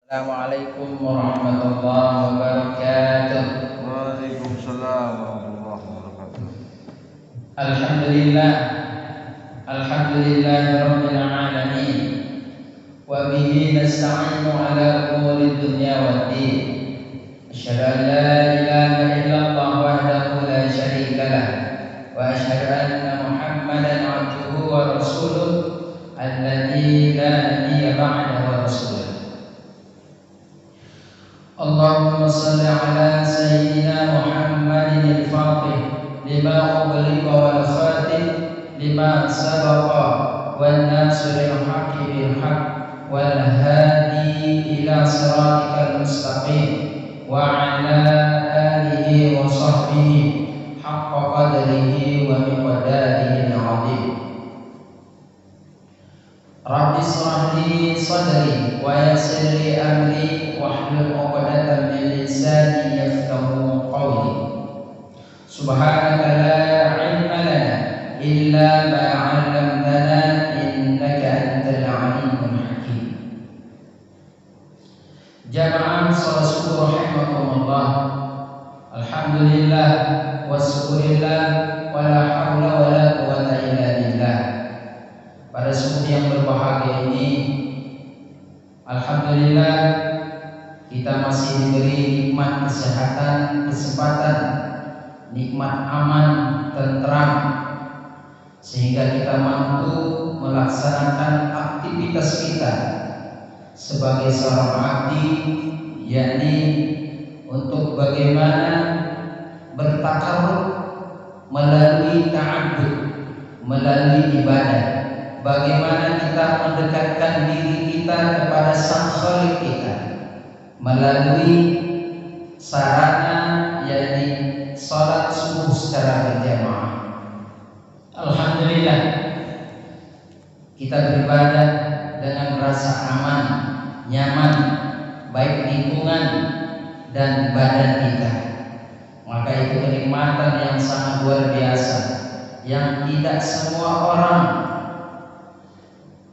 Assalamualaikum warahmatullahi wabarakatuh. Waalaikumsalam warahmatullahi wabarakatuh. Alhamdulillah, rabbil alamin. Wa bihi nasta'inu ala umuri dunya waddin. Asyhadu an la ilaha illallah wahdahu la syarika lah wa asyhadu anna Muhammadan 'abduhu wa rasuluh alladzi la nabiyya ba'dahu rasuluh. Allahumma salli ala sayyidina Muhammadin al-Fatih lima ughliqa wal khatim lima sabaqa wan nasiril haqqi bil haqq wal hadi ila siratikal mustaqim wa ala alihi wa sahbihi haqqa qadrihi wa miqdarihi al-'azim. Rabbi shrah li sadri wa yassir li amri wahlul 'uqdatam min lisani yafqahu qawli. Subhanaka la 'ilma lana illa ma 'allamtana innaka antal 'alimul hakim. Jamaah salat subuh rahimakumullah. Alhamdulillah wa syukurillah wa la haula wa la quwwata illa billah. Pada subuh yang berbahagia ini, alhamdulillah kita masih diberi nikmat kesehatan, kesempatan, nikmat aman, tentram, sehingga kita mampu melaksanakan aktivitas kita sebagai seorang abdi, yakni untuk bagaimana bertakarrub melalui ta'abbud, melalui ibadah. Bagaimana kita mendekatkan diri kita kepada Sang Khalik kita melalui sarana yakni salat subuh secara berjamaah. Alhamdulillah kita beribadah dengan rasa aman, nyaman, baik lingkungan dan badan kita. Maka itu kenikmatan yang sangat luar biasa yang tidak semua orang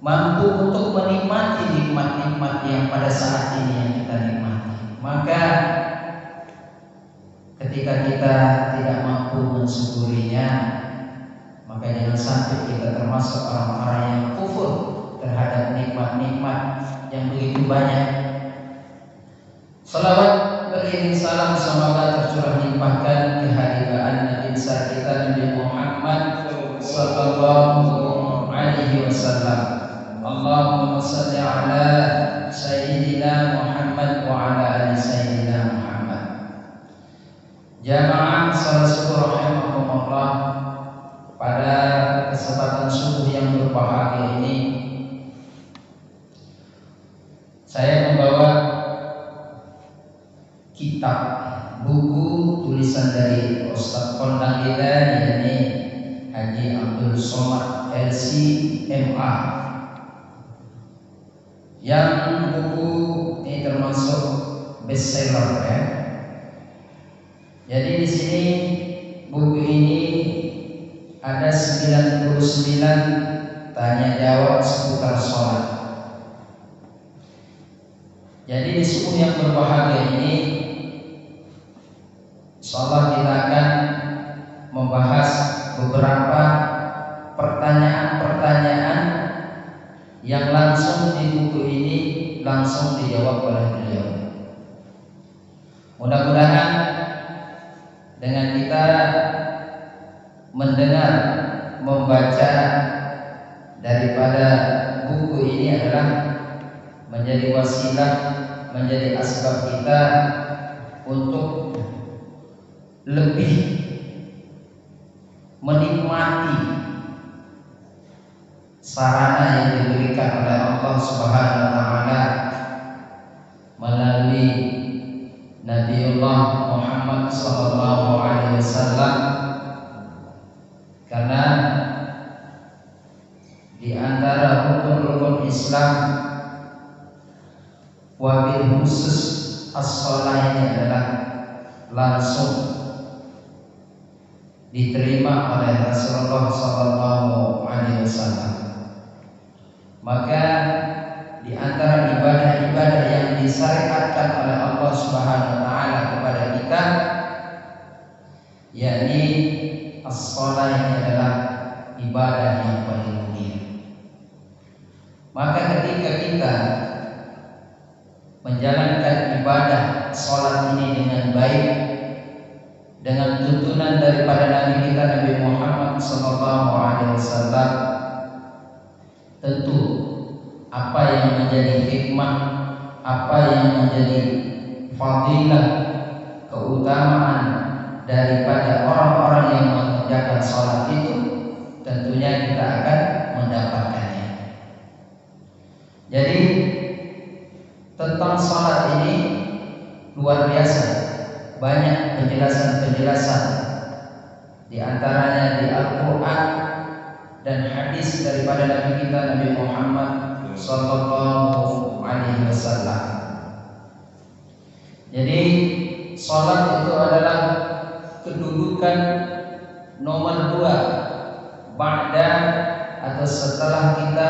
mampu untuk menikmati nikmat-nikmat yang pada saat ini yang kita nikmati. Maka ketika kita tidak mampu mensyukurinya, maka jangan sampai kita termasuk orang-orang yang kufur terhadap nikmat-nikmat yang begitu banyak. Salawat beriring salam semoga tercurah limpahkan kehadiran Nabi besar kita Nabi Muhammad sallallahu alaihi wasallam. Allahumma salli ala sayyidina Muhammad wa ala ali sayyidina Muhammad. Jamaah salat subuh rahimakumullah, pada kesempatan subuh yang berbahagia ini saya membawa kitab, buku tulisan dari Ustaz kondang kita, yakni Haji Abdul Somad LC.MA. Yang buku ini termasuk bestseller ya. Jadi di sini buku ini ada 99 tanya jawab seputar sholat. Jadi di subuh yang berbahagia ini, insyaallah kita akan membahas beberapa pertanyaan-pertanyaan yang langsung di buku ini langsung dijawab oleh beliau. Mudah-mudahan dengan kita mendengar, membaca daripada buku ini adalah menjadi wasilah, menjadi asbab kita untuk lebih menikmati sarana yang diberikan oleh Allah Subhanahu wa taala melalui Nabiullah Muhammad sallallahu alaihi wasallam, karena di antara rukun-rukun Islam wabil khusus as-shalah ini adalah langsung diterima oleh Rasulullah sallallahu alaihi wasallam. Maka di antara ibadah-ibadah yang disyariatkan oleh Allah Subhanahu wa taala kepada kita, yakni as-shalah, ini adalah ibadah yang paling mulia. Maka ketika kita menjalankan ibadah salat ini dengan baik, dengan tuntunan daripada Nabi kita Nabi Muhammad SAW, tentu apa yang menjadi hikmah, apa yang menjadi fadilah, keutamaan daripada orang-orang yang mengerjakan salat itu, tentunya kita akan mendapatkannya. Jadi tentang salat ini luar biasa, banyak penjelasan-penjelasan, di antaranya di Al-Quran dan hadis daripada Nabi kita Nabi Muhammad Sallallahu Alaihi Wasallam. Jadi salat itu adalah kedudukan nomor 2 ba'da atau setelah kita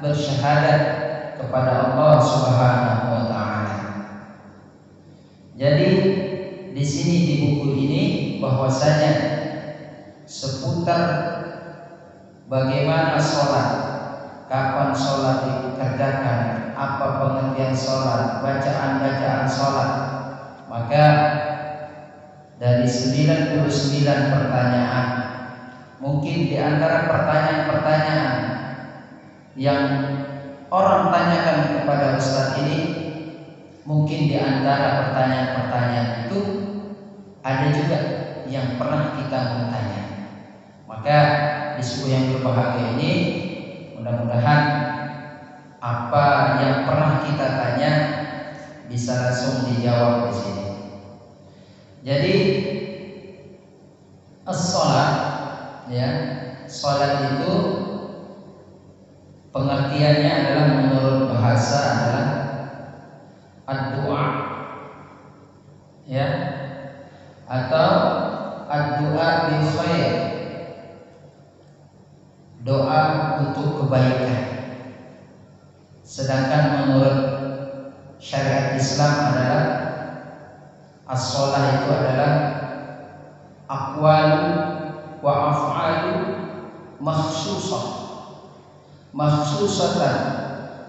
bersyahadat kepada Allah Subhanahu wa taala. Jadi di sini di buku ini bahwasanya seputar bagaimana sholat, kapan sholat dikerjakan, apa pengertian sholat, bacaan-bacaan sholat. Maka dari 99 pertanyaan, mungkin di antara pertanyaan-pertanyaan yang orang tanyakan kepada Ustaz ini, mungkin di antara pertanyaan-pertanyaan itu ada juga yang pernah kita bertanya. Maka di suku yang berbahagia ini, mudah-mudahan apa yang pernah kita tanya bisa langsung dijawab di sini. Jadi as-shalah, ya, salat itu pengertiannya adalah menurut bahasa adalah ad-du'a, ya, atau ad-du'a bil khair, doa untuk kebaikan. Sedangkan menurut syariat Islam adalah as-shalah itu adalah aqwalu wa af'alu makhsusatan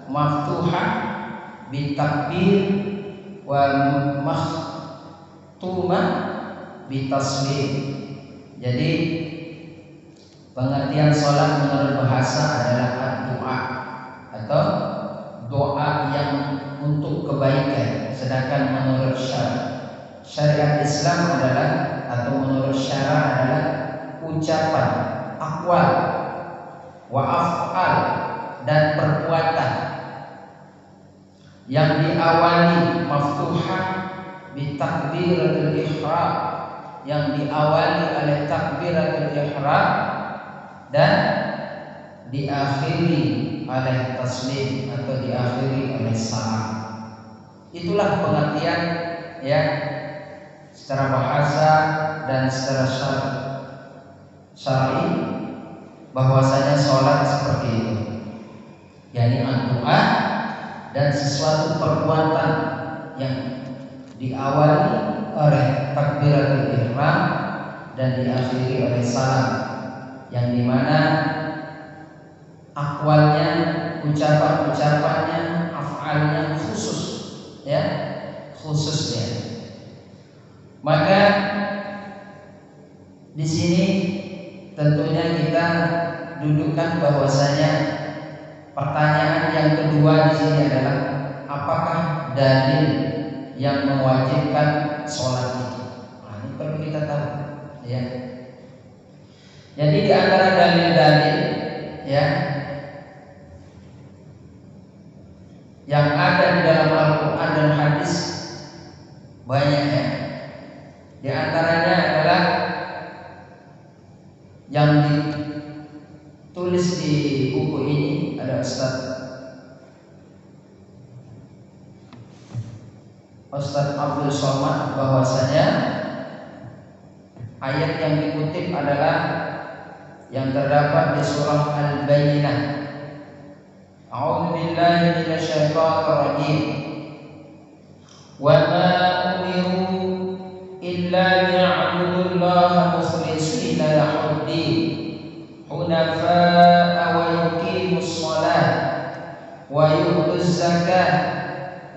maftuhah bitakbir wa makhtumah bitaslim. Jadi pengertian salat menurut bahasa adalah doa atau doa yang untuk kebaikan. Sedangkan menurut syariat Islam adalah, atau menurut syara adalah ucapan, aqwal wa af'al, dan perbuatan yang diawali maftuhah bitakbiratul ihram, yang diawali oleh takbiratul ihram dan diakhiri oleh taslim atau diakhiri oleh salam. Itulah pengertian, ya, secara bahasa dan secara syar'i bahwasanya sholat seperti itu, yakni doa dan sesuatu perbuatan yang diawali oleh takbiratul ihram dan diakhiri oleh salam, yang dimana akwalnya, ucapan-ucapannya, af'alnya khusus, ya, khususnya. Maka di sini tentunya kita dudukkan bahwasanya pertanyaan yang kedua di sini adalah apakah dalil yang mewajibkan sholat itu. Nah, ini perlu kita tahu, ya. Jadi di antara dalil-dalil, ya, yang ada di dalam Al-Quran dan hadis banyak, ya. Di antaranya adalah yang ditulis di buku ini, ada Ustaz Abdul Somad, bahwasanya ayat yang dikutip adalah yang terdapat di surah Al-Bayyinah. A'udzu billahi minasyaitonir rajim. Wa ma umiru illa liya'budullaha mukhlishina lahud-din hunafa'a wa yuqimus shalah wa yu'tuz zakah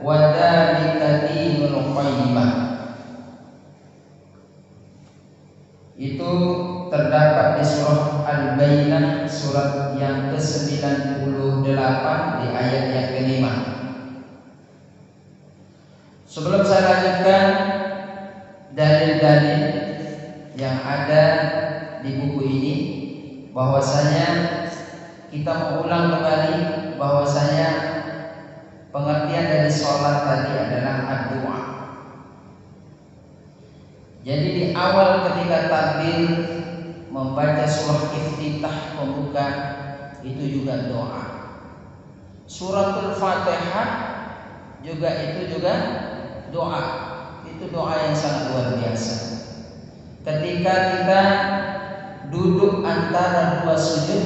wa dzalika dinul qayyimah. Itu terdapat di surah Al-Bayyinah, surat yang ke-98 di ayat yang ke-5. Sebelum saya lanjutkan dalil-dalil yang ada di buku ini, bahwasanya kita mengulang kembali bahwasanya pengertian dari sholat tadi adalah ad-du'a. Jadi di awal ketika takbir membaca surah iftitah pembuka itu juga doa. Suratul Fatihah juga itu juga doa. Itu doa yang sangat luar biasa. Ketika kita duduk antara dua sujud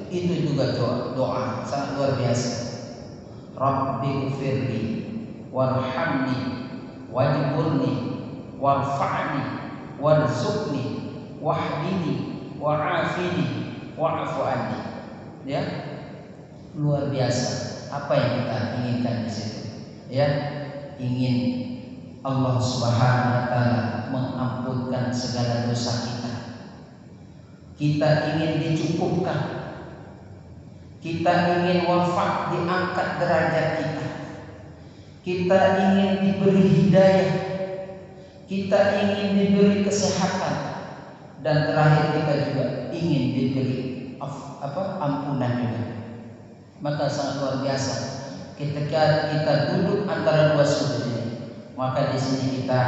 itu juga doa sangat luar biasa. Rabbighfirli warhamni wajburni warfa'ni warzuqni wahdini wa'afini wa'fu anni. Ya, luar biasa apa yang kita inginkan di situ. Ya, ingin Allah Subhanahu wa taala mengampunkan segala dosa kita. Kita ingin dicukupkan. Kita ingin wafat, diangkat derajat kita. Kita ingin diberi hidayah. Kita ingin diberi kesehatan, dan terakhir kita juga ingin diberi ampunan juga. Maka sangat luar biasa ketika kita duduk antara dua sudut ini. Maka di sini kita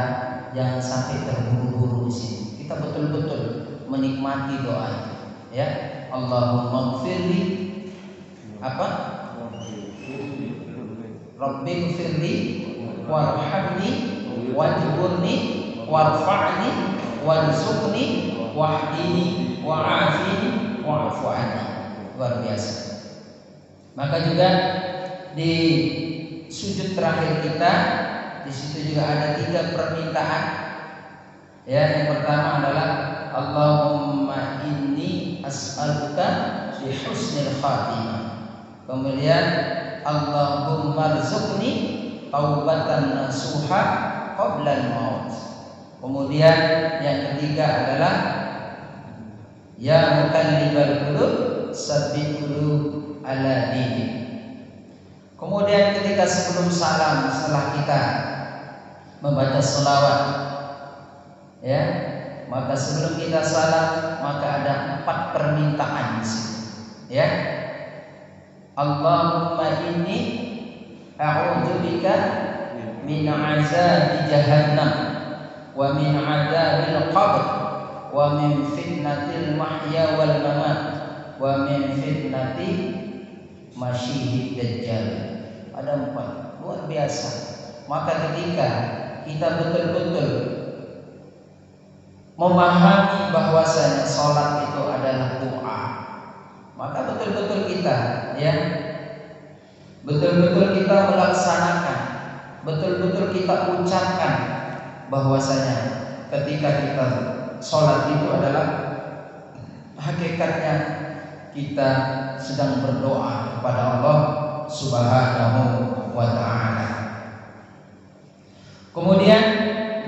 jangan sampai terburu-buru di sini. Kita betul-betul menikmati doa itu. Ya, Allahumma gfirli Rabbighfirli warhamni wajburni warfa'ni warzuqni wahdini wa'afini wa'fu anni. Luar biasa. Maka juga di sujud terakhir kita di situ juga ada 3 permintaan. Ya, yang pertama adalah Allahumma inni as'aluka bi husnil khatimah. Kemudian Allahumma rzuqni taubatan nasuha qabla al-maut. Kemudian yang ketiga adalah ya mukallibal qulub tsabbit qulub ala dinik. Kemudian ketika sebelum salam, setelah kita membaca sholawat, ya, maka sebelum kita salam maka ada 4 permintaan di sini. Ya, Allahumma inni a'udzubika min azabi jahannam wa min adzabil qabr wa min fitnatil mahya wal mamat wa min fitnati masyihid dajjal. Ada 4, luar biasa. Maka ketika kita betul-betul memahami bahwasanya sholat itu adalah doa, maka betul-betul kita, ya, betul-betul kita melaksanakan, betul-betul kita ucapkan bahwasanya ketika kita sholat itu adalah hakikatnya kita sedang berdoa kepada Allah Subhanahu wa ta'ala. Kemudian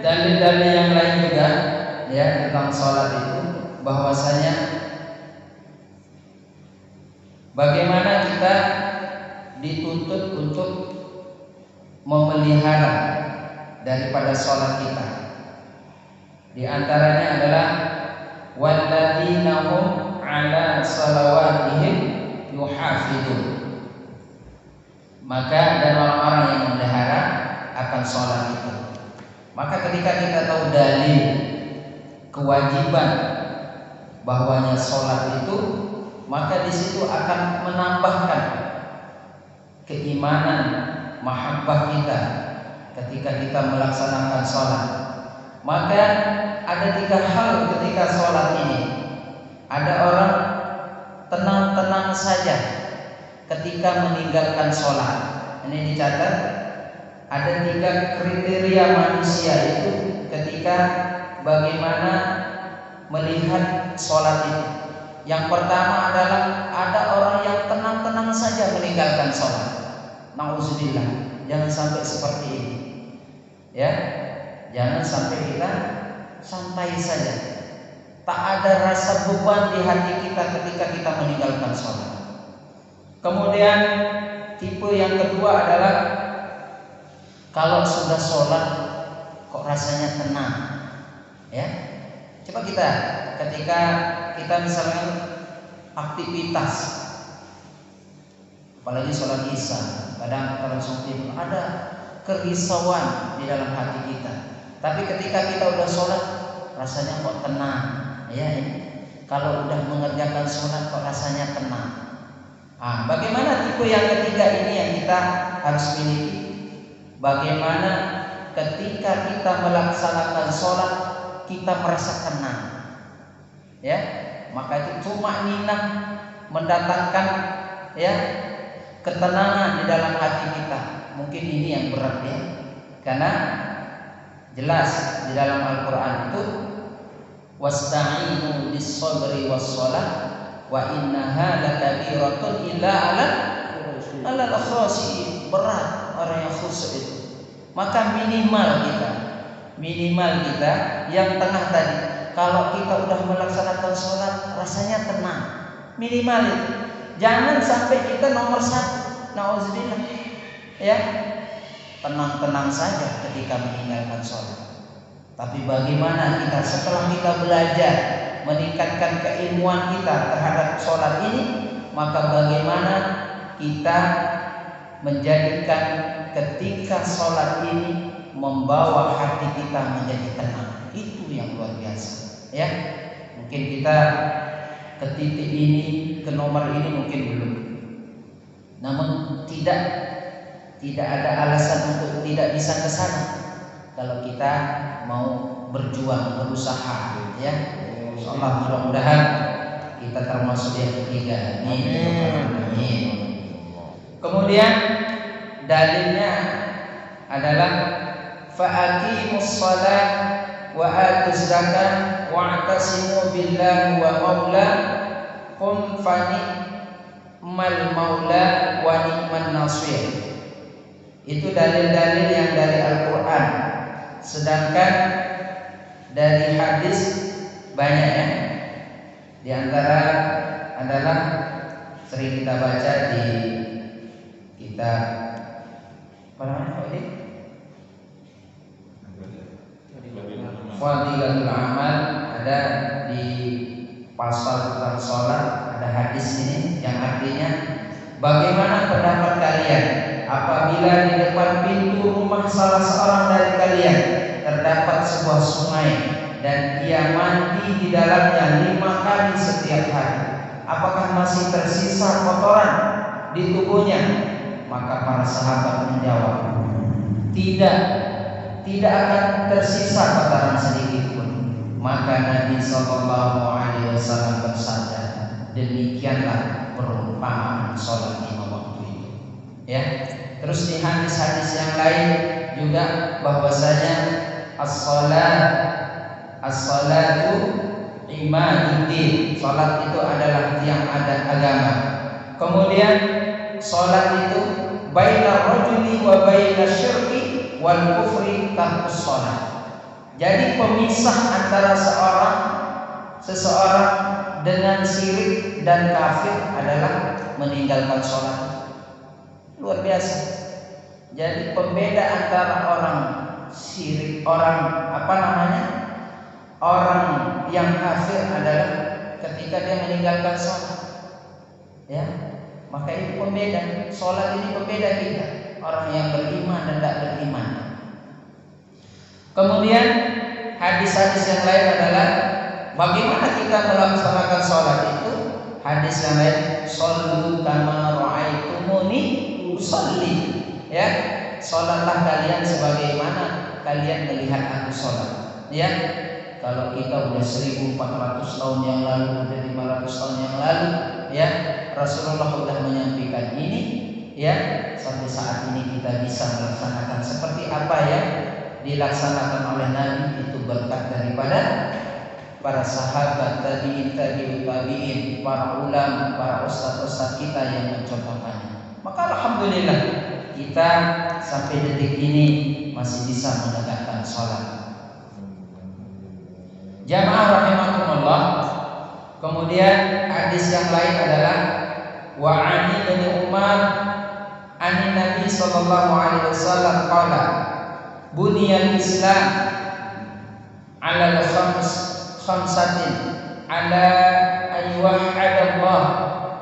dalil-dalil yang lain juga, ya, tentang sholat itu bahwasanya bagaimana kita dituntut untuk memelihara daripada sholat kita. Di antaranya adalah walladzina hum ala salawatihim yuhafidun. Maka dan orang-orang yang memelihara akan sholat itu. Maka ketika kita tahu dalil kewajiban bahwanya sholat itu, maka di situ akan menambahkan keimanan, mahabbah kita ketika kita melaksanakan sholat. Maka ada 3 hal ketika sholat ini. Ada orang tenang-tenang saja, ketika meninggalkan sholat. Ini dicatat, ada 3 kriteria manusia itu ketika bagaimana melihat sholat itu. Yang pertama adalah ada orang yang tenang-tenang saja meninggalkan sholat. Nauzubillah, jangan sampai seperti ini. Ya, jangan sampai kita santai saja. Tak ada rasa beban di hati kita ketika kita meninggalkan sholat. Kemudian tipe yang kedua adalah kalau sudah sholat kok rasanya tenang. Ya, coba kita ketika kita misalnya aktivitas, apalagi sholat isya, kadang kita langsung tidur, ada kerisauan di dalam hati kita. Tapi ketika kita udah sholat rasanya kok tenang. Ya, ini kalau udah mengerjakan sholat kok rasanya tenang. Bagaimana tipe yang ketiga ini yang kita harus miliki? Bagaimana ketika kita melaksanakan sholat kita merasa tenang, ya, maka itu cuma ninah mendatangkan ya ketenangan di dalam hati kita. Mungkin ini yang berat ya, karena jelas di dalam Al-Quran itu wasta'inu bis-sabri was-shalah wa innaha lakabiratun illa 'alal khashiyin. Berat orang yang khusyuk itu. Maka minimal kita yang tengah tadi, kalau kita udah melaksanakan sholat rasanya tenang, minimal itu. Jangan sampai kita nomor 1, nauzubillah, ya, tenang-tenang saja ketika meninggalkan sholat. Tapi bagaimana kita setelah kita belajar meningkatkan keilmuan kita terhadap sholat ini, maka bagaimana kita menjadikan ketika sholat ini membawa hati kita menjadi tenang. Itu yang luar biasa, ya. Mungkin kita ke titik ini, ke nomor ini mungkin belum. Namun tidak ada alasan untuk tidak bisa ke sana kalau kita mau berjuang, berusaha, ya. Insyaallah mudah-mudahan kita termasuk yang ketiga. Amin. Kemudian dalilnya adalah fa'aqimus shalah wa atuz zakah wa'tasimu billahi wa maulakum fani'mal maula wa ni'man nasir. Itu dalil-dalil yang dari Al-Quran. Sedangkan dari hadis banyak ya. Di antara adalah sering kita baca di kitab apa namanya ini? Fadilatul Amal, ada di pasal tentang sholat, ada hadis ini yang artinya bagaimana pendapat kalian apabila di depan pintu rumah salah seorang dari kalian terdapat sebuah sungai dan ia mandi di dalamnya 5 kali setiap hari, apakah masih tersisa kotoran di tubuhnya? Maka para sahabat menjawab, tidak akan tersisa kotoran sedikit pun. Maka Nabi SAW bersabda, demikianlah perumpamaan sholat 5 waktu itu. Ya. Terus di hadis-hadis yang lain juga bahwasanya as-salatu imaduddin. Salat itu adalah tiang agama. Kemudian salat itu baina rajuli wa baina syirki wal kufri tarkus salat. Jadi pemisah antara seseorang dengan syirik dan kafir adalah meninggalkan salat. Luar biasa. Jadi pembeda antara orang syirik, orang yang kafir adalah ketika dia meninggalkan sholat. Ya, maka itu pembeda. Sholat ini pembeda kita, orang yang beriman dan tidak beriman. Kemudian hadis-hadis yang lain adalah bagaimana kita melaksanakan sholat itu. Hadis yang lain, shollu kama ra'aitumuni usolli, ya, sholatlah kalian sebagaimana kalian melihat aku sholat. Ya, kalau kita udah 1400 tahun yang lalu, udah 500 tahun yang lalu, ya, Rasulullah sudah menyampaikan ini, ya, sampai saat ini kita bisa melaksanakan seperti apa yang dilaksanakan oleh Nabi, itu berkat daripada para sahabat, tabi'in, tabi'in, para ulama, para ustaz-ustaz kita yang mencontohkannya. Maka alhamdulillah kita sampai detik ini masih bisa menegakkan sholat. Jamaah rahimakumullah. Kemudian hadis yang lain adalah wa ani bin Umar an Nabi sallallahu alaihi wasallam qala buniyal Islam ala khamsatin ala ayyuhadallah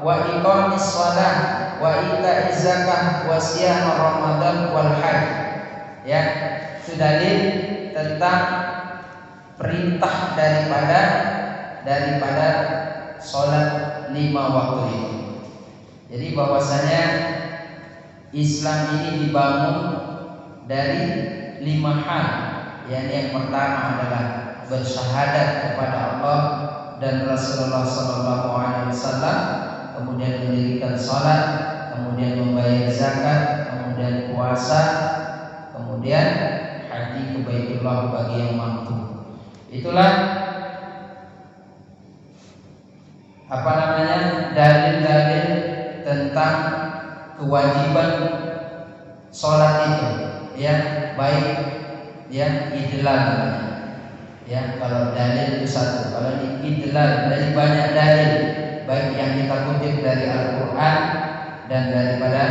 wa iqamis shalah wa ita'iz zakah wa siyam ramadan wal hajj. Ya, itu dalil tentang perintah daripada sholat 5 waktu itu. Jadi bahwasanya Islam ini dibangun dari 5 hal. Yang pertama adalah bersyahadat kepada Allah dan Rasulullah SAW, kemudian mendirikan sholat, kemudian membayar zakat, kemudian puasa, kemudian haji ke Baitullah bagi yang mampu. Itulah dalil-dalil tentang kewajiban sholat itu, ya, baik ya idlal, ya, kalau dalil itu satu, kalau idlal dari banyak dalil, baik yang kita kutip dari Al-Quran dan daripada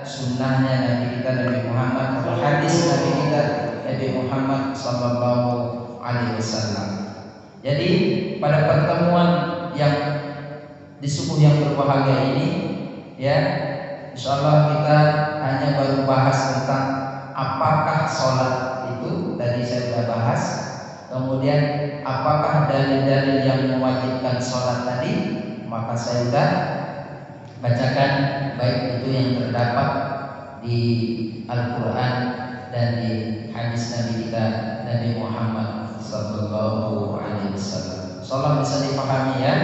sunnahnya Nabi kita Nabi Muhammad atau hadis Nabi kita Nabi Muhammad sallallahu alaihi wasallam. Jadi pada pertemuan yang di subuh yang berbahagia ini, ya, insyaallah kita hanya baru bahas tentang apakah sholat itu, tadi saya sudah bahas. Kemudian apakah dalil-dalil yang mewajibkan sholat tadi, maka saya sudah bacakan, baik itu yang terdapat di Al-Quran dan di hadis Nabi kita Nabi Muhammad sallallahu alaihi wasallam. Insyaallah bisa dipahami ya.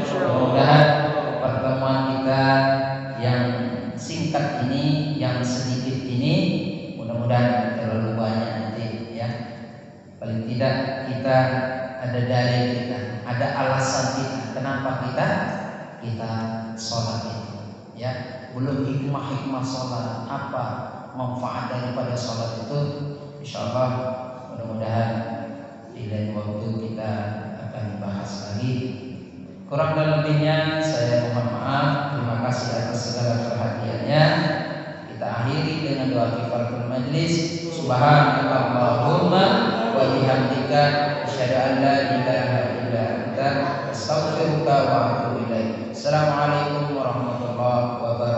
Mudah-mudahan pertemuan kita yang singkat ini, yang sedikit ini, mudah-mudahan terlalu banyak nanti, ya. Paling tidak kita ada dalil kita, ada alasan kita kenapa kita sholat itu, ya. Belum hikmah sholat, apa manfaat daripada sholat itu, insyaallah mudah-mudahan di lain waktu kita akan bahas lagi. Kurang dan lebihnya saya mohon maaf. Terima kasih atas segala perhatiannya. Kita akhiri dengan doa kifaratul majlis. Subhanallahumma wa bihamdika asyhadu an la ilaha illa anta astaghfiruka wa atubu ilaik. Assalamualaikum warahmatullahi wabarakatuh.